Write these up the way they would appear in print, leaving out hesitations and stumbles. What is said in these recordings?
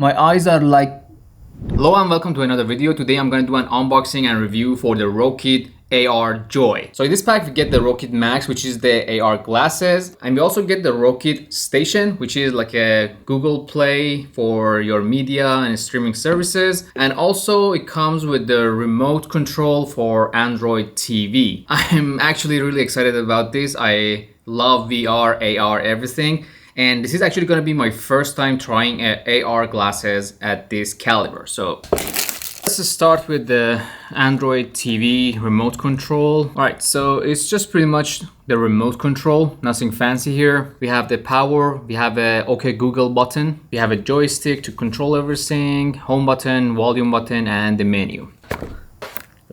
My eyes are like... Hello and welcome to another video. Today I'm going to do an unboxing and review for the Rokid AR Joy. So in this pack we get the Rokid Max, which is the AR glasses, and we also get the Rokid Station, which is like a Google Play for your media and streaming services, and also it comes with the remote control for Android TV. I'm actually really excited about this. I love VR, AR, everything. And this is actually going to be my first time trying AR glasses at this caliber. So let's just start with the Android TV remote control. All right, so it's just pretty much the remote control, nothing fancy here. We have the power, we have a OK Google button, we have a joystick to control everything, home button, volume button, and the menu.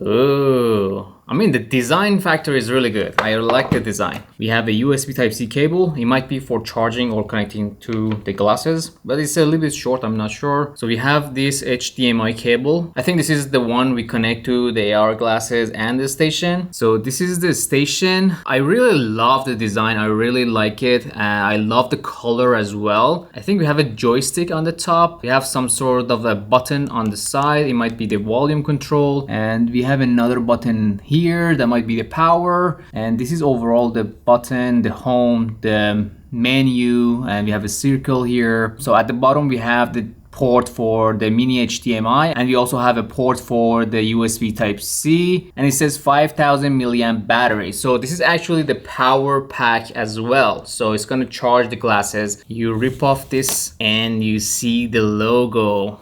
Oh, I mean, the design factor is really good. I like the design. We have a USB Type-C cable. It might be for charging or connecting to the glasses, but it's a little bit short, I'm not sure. So we have this HDMI cable. I think this is the one we connect to the AR glasses and the station. So this is the station. I really love the design. I really like it. I love the color as well. I think we have a joystick on the top. We have some sort of a button on the side. It might be the volume control. And we have another button here that might be the power, and this is overall the button, the home, the menu, and we have a circle here. So at the bottom we have the port for the mini HDMI, and we also have a port for the USB Type-C, and it says 5000 milliamp battery. So this is actually the power pack as well. So it's going to charge the glasses. You rip off this and you see the logo.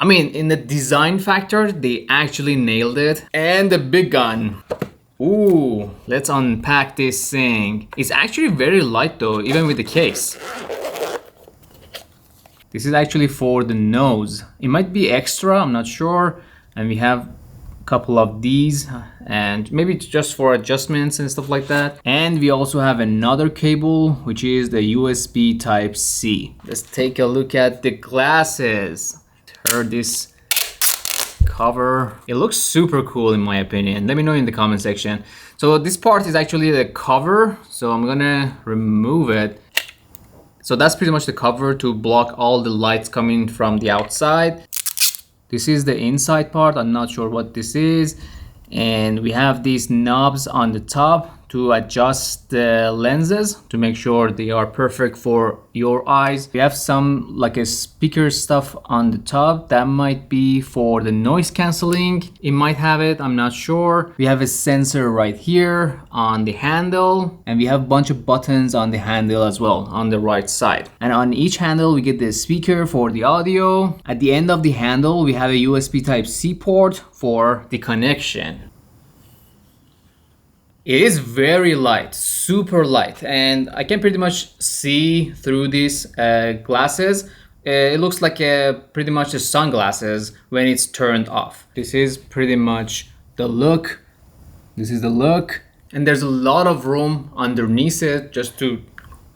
I mean, in the design factor, they actually nailed it. And the big gun. Ooh, let's unpack this thing. It's actually very light though, even with the case. This is actually for the nose. It might be extra, I'm not sure. And we have a couple of these, and maybe it's just for adjustments and stuff like that. And we also have another cable, which is the USB Type-C. Let's take a look at the glasses. This cover, it looks super cool in my opinion. Let me know in the comment section. So this part is actually the cover, so I'm gonna remove it. So that's pretty much the cover to block all the lights coming from the outside. This is the inside part. I'm not sure what this is, and we have these knobs on the top to adjust the lenses to make sure they are perfect for your eyes. We have some like a speaker stuff on the top that might be for the noise cancelling. It might have it, I'm not sure. We have a sensor right here on the handle, and we have a bunch of buttons on the handle as well on the right side. And on each handle we get the speaker for the audio. At the end of the handle we have a USB Type-C port for the connection. It is very light, super light, and I can pretty much see through these glasses. It looks like pretty much the sunglasses when it's turned off. This is pretty much the look. This is the look, and there's a lot of room underneath it just to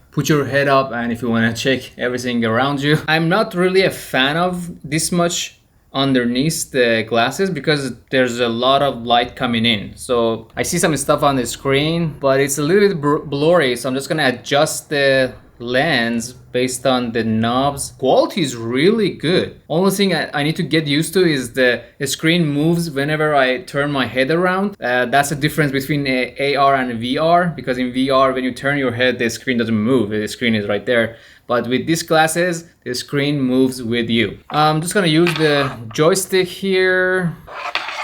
put your head up, and if you want to check everything around you. I'm not really a fan of this much underneath the glasses because there's a lot of light coming in. So I see some stuff on the screen, but it's a little bit blurry, so I'm just gonna adjust the lens based on the knobs. Quality is really good. Only thing I need to get used to is the screen moves whenever I turn my head around. That's the difference between AR and VR, because in VR when you turn your head the screen doesn't move, the screen is right there. But with these glasses, the screen moves with you. I'm just gonna use the joystick here.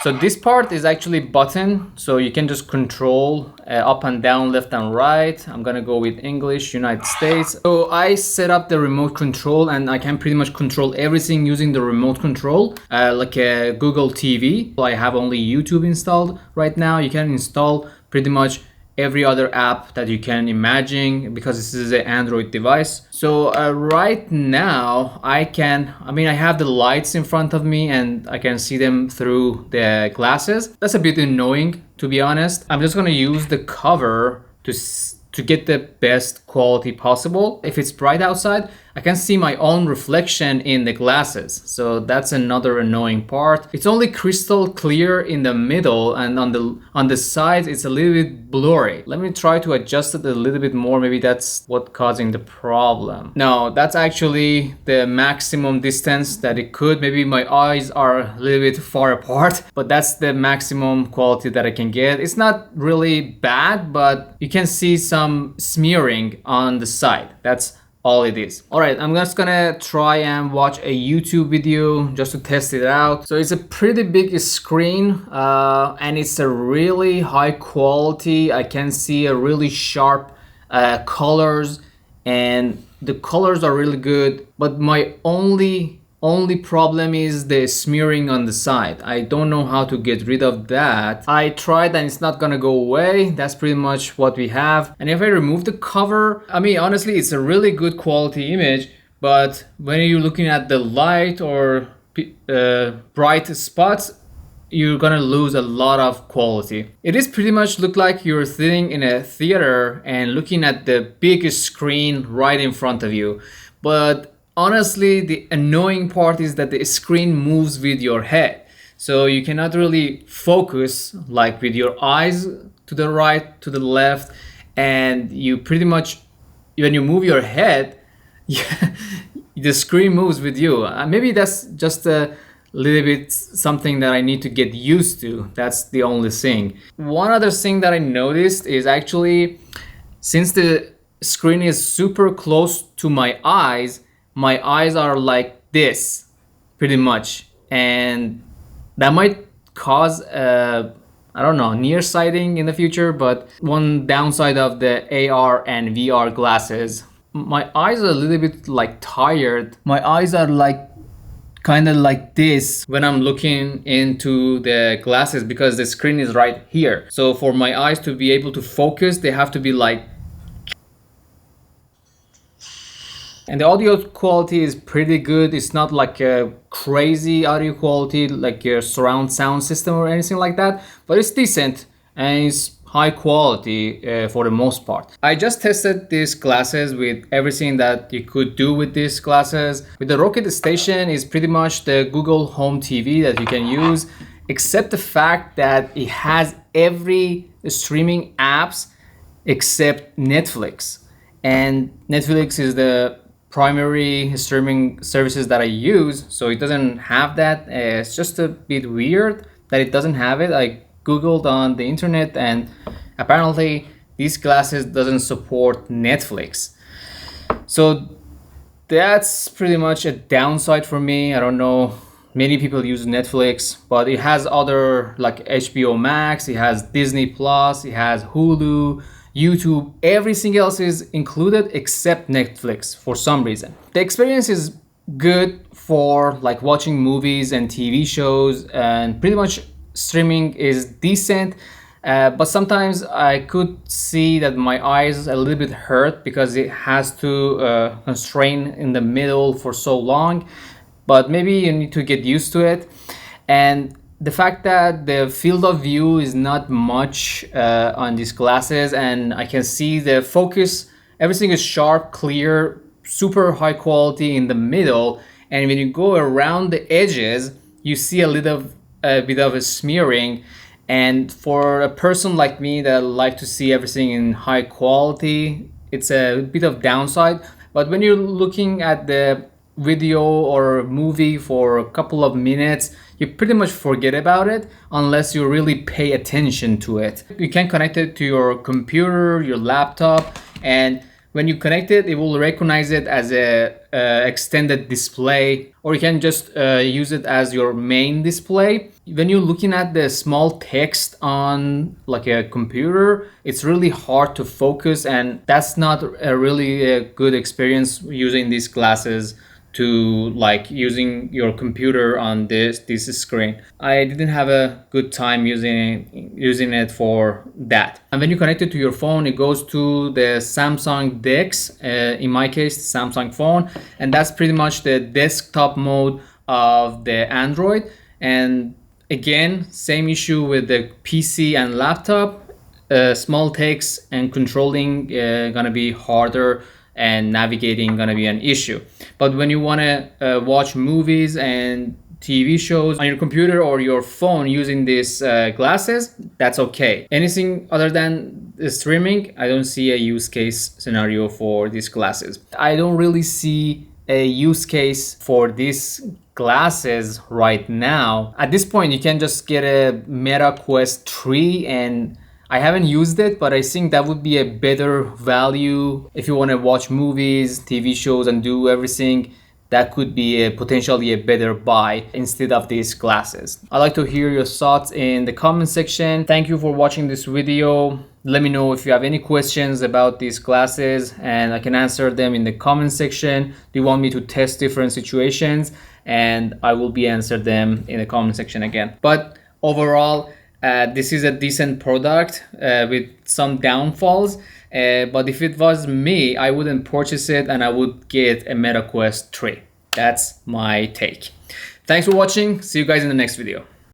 So this part is actually button, so you can just control up and down, left and right. I'm gonna go with English, United States. So I set up the remote control, and I can pretty much control everything using the remote control, like a Google TV. I have only YouTube installed right now. You can install pretty much every other app that you can imagine because this is an Android device. So right now I have the lights in front of me and I can see them through the glasses. That's a bit annoying, to be honest. I'm just gonna use the cover to get the best quality possible. If it's bright outside, I can see my own reflection in the glasses. So that's another annoying part. It's only crystal clear in the middle, and on the sides it's a little bit blurry. Let me try to adjust it a little bit more. Maybe that's what causing the problem. No, that's actually the maximum distance that it could. Maybe my eyes are a little bit far apart, but that's the maximum quality that I can get. It's not really bad, but you can see some smearing on the side. That's all it is. All right, I'm just gonna try and watch a YouTube video just to test it out. So it's a pretty big screen, and it's a really high quality. I can see a really sharp colors, and the colors are really good. But my only problem is the smearing on the side. I don't know how to get rid of that. I tried and it's not gonna go away. That's pretty much what we have. And if I remove the cover, I mean, honestly, it's a really good quality image, but when you're looking at the light or bright spots, you're gonna lose a lot of quality. It is pretty much look like you're sitting in a theater and looking at the big screen right in front of you. But honestly, the annoying part is that the screen moves with your head. So you cannot really focus like with your eyes to the right, to the left, and you pretty much, when you move your head, the screen moves with you. Maybe that's just a little bit something that I need to get used to. That's the only thing. One other thing that I noticed is actually, since the screen is super close to my eyes are like this pretty much, and that might cause I don't know, nearsighting in the future. But one downside of the AR and VR glasses, my eyes are a little bit like tired. My eyes are like kind of like this when I'm looking into the glasses, because the screen is right here. So for my eyes to be able to focus, they have to be like. And the audio quality is pretty good. It's not like a crazy audio quality like your surround sound system or anything like that, but it's decent and it's high quality for the most part. I just tested these glasses with everything that you could do with these glasses. With the Rokid Station is pretty much the Google Home TV that you can use, except the fact that it has every streaming apps except Netflix. And Netflix is the primary streaming services that I use, so it doesn't have that. It's just a bit weird that it doesn't have it. I googled on the internet and apparently these glasses doesn't support Netflix. So that's pretty much a downside for me. I don't know, many people use Netflix, but it has other like HBO Max, it has Disney Plus, it has Hulu, YouTube, everything else is included except Netflix for some reason. The experience is good for like watching movies and TV shows, and pretty much streaming is decent. But sometimes I could see that my eyes a little bit hurt because it has to constrain in the middle for so long. But maybe you need to get used to it. And the fact that the field of view is not much on these glasses, and I can see the focus, everything is sharp, clear, super high quality in the middle, and when you go around the edges you see a bit of a smearing. And for a person like me that like to see everything in high quality, it's a bit of downside. But when you're looking at the video or movie for a couple of minutes, you pretty much forget about it unless you really pay attention to it. You can connect it to your computer, your laptop, and when you connect it, it will recognize it as a extended display, or you can just use it as your main display. When you're looking at the small text on like a computer, it's really hard to focus, and that's not a really good experience using these glasses to like using your computer on this screen. I didn't have a good time using it for that. And when you connect it to your phone, it goes to the Samsung DeX, in my case Samsung phone, and that's pretty much the desktop mode of the Android. And again, same issue with the PC and laptop. Small text and controlling gonna be harder and navigating gonna be an issue. But when you want to watch movies and TV shows on your computer or your phone using these glasses, that's okay. Anything other than streaming, I don't see a use case scenario for these glasses. I don't really see a use case for these glasses right now. At this point, you can just get a Meta Quest 3, and I haven't used it, but I think that would be a better value if you want to watch movies, TV shows, and do everything. That could be potentially a better buy instead of these glasses. I'd like to hear your thoughts in the comment section. Thank you for watching this video. Let me know if you have any questions about these glasses and I can answer them in the comment section. Do you want me to test different situations? And I will be answer them in the comment section again. But overall, this is a decent product with some downfalls. But if it was me, I wouldn't purchase it and I would get a Meta Quest 3. That's my take. Thanks for watching. See you guys in the next video.